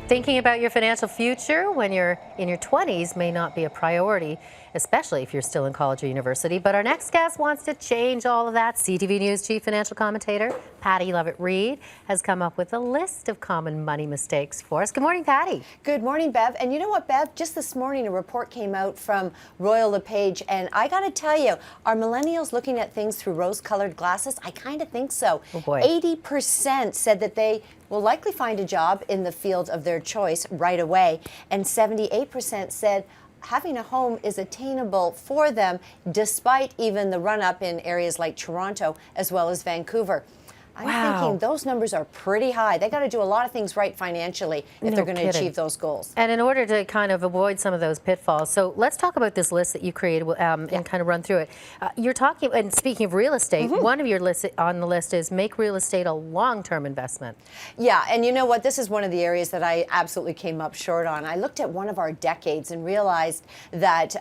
Thinking about your financial future when you're in your 20s may not be a priority, especially if you're still in college or university. But our next guest wants to change all of that. CTV News chief financial commentator Pattie Lovett-Reid has come up with a list of common money mistakes for us. Good morning, Pattie. Good morning, Bev. And you know what, Bev? Just this morning, a report came out from Royal LePage, and I got to tell you, are millennials looking at things through rose-colored glasses? I kind of think so. Oh boy. 80% said that they will likely find a job in the field of their choice right away, and 78% said having a home is attainable for them despite even the run-up in areas like Toronto as well as Vancouver. I'm thinking those numbers are pretty high. They got to do a lot of things right financially if they're going to achieve those goals. And in order to kind of avoid some of those pitfalls, so let's talk about this list that you created and kind of run through it. You're talking, and speaking of real estate, one of your lists on the list is make real estate a long-term investment. Yeah, and you know what? This is one of the areas that I absolutely came up short on. I looked at one of our decades and realized that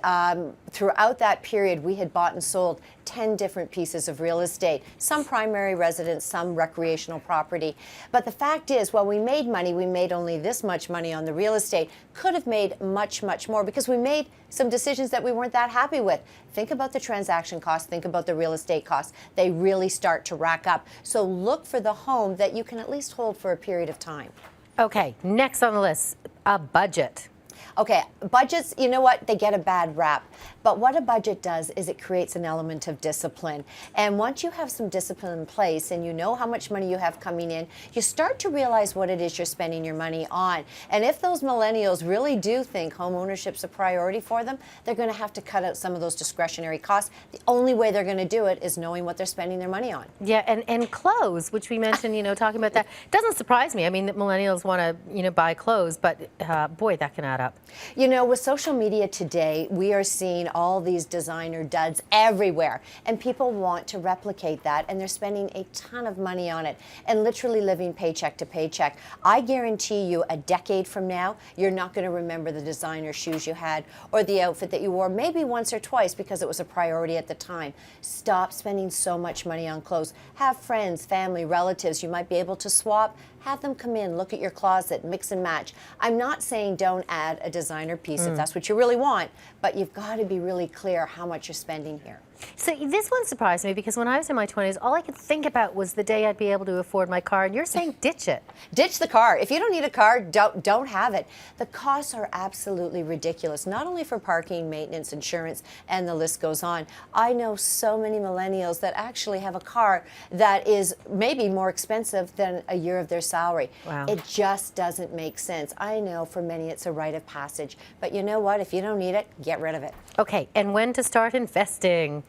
throughout that period, we had bought and sold 10 different pieces of real estate, some primary residence, some recreational property. But the fact is, while we made money, we made only this much money on the real estate. Could have made much, much more because we made some decisions that we weren't that happy with. Think about the transaction costs, think about the real estate costs. They really start to rack up. So look for the home that you can at least hold for a period of time. Okay, next on the list, a budget. Okay, budgets, you know what? They get a bad rap. But what a budget does is it creates an element of discipline. And once you have some discipline in place and you know how much money you have coming in, you start to realize what it is you're spending your money on. And if those millennials really do think home ownership's a priority for them, they're going to have to cut out some of those discretionary costs. The only way they're going to do it is knowing what they're spending their money on. Yeah, and clothes, which we mentioned, talking about that, doesn't surprise me. I mean, that millennials want to, buy clothes, but boy, that can add up. With social media today, we are seeing all these designer duds everywhere, and people want to replicate that, and they're spending a ton of money on it and literally living paycheck to paycheck. I guarantee you a decade from now, you're not going to remember the designer shoes you had or the outfit that you wore maybe once or twice because it was a priority at the time. Stop spending so much money on clothes. Have friends, family, relatives you might be able to swap. Have them come in, look at your closet, mix and match. I'm not saying don't add a designer piece if that's what you really want, but you've got to be really clear how much you're spending here. So this one surprised me because when I was in my 20s, all I could think about was the day I'd be able to afford my car, and you're saying ditch it. Ditch the car. If you don't need a car, don't have it. The costs are absolutely ridiculous, not only for parking, maintenance, insurance, and the list goes on. I know so many millennials that actually have a car that is maybe more expensive than a year of their salary. Wow. It just doesn't make sense. I know for many it's a rite of passage, but you know what? If you don't need it, get rid of it. Okay, and when to start investing?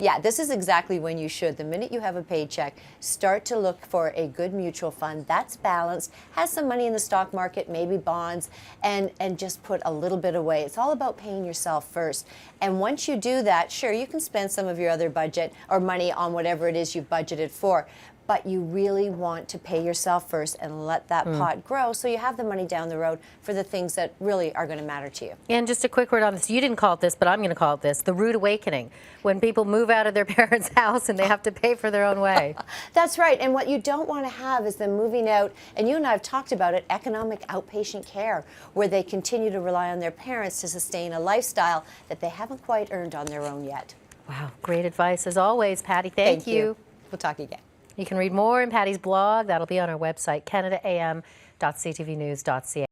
Yeah, this is exactly when you should. The minute you have a paycheck, start to look for a good mutual fund that's balanced, has some money in the stock market, maybe bonds, and just put a little bit away. It's all about paying yourself first. And once you do that, sure, you can spend some of your other budget or money on whatever it is you've budgeted for. But you really want to pay yourself first and let that pot grow so you have the money down the road for the things that really are going to matter to you. And just a quick word on this. You didn't call it this, but I'm going to call it this, the rude awakening, when people move out of their parents' house and they have to pay for their own way. That's right. And what you don't want to have is them moving out, and you and I have talked about it, economic outpatient care, where they continue to rely on their parents to sustain a lifestyle that they haven't quite earned on their own yet. Wow, great advice as always, Pattie. Thank you. We'll talk again. You can read more in Pattie's blog. That'll be on our website, canadaam.ctvnews.ca.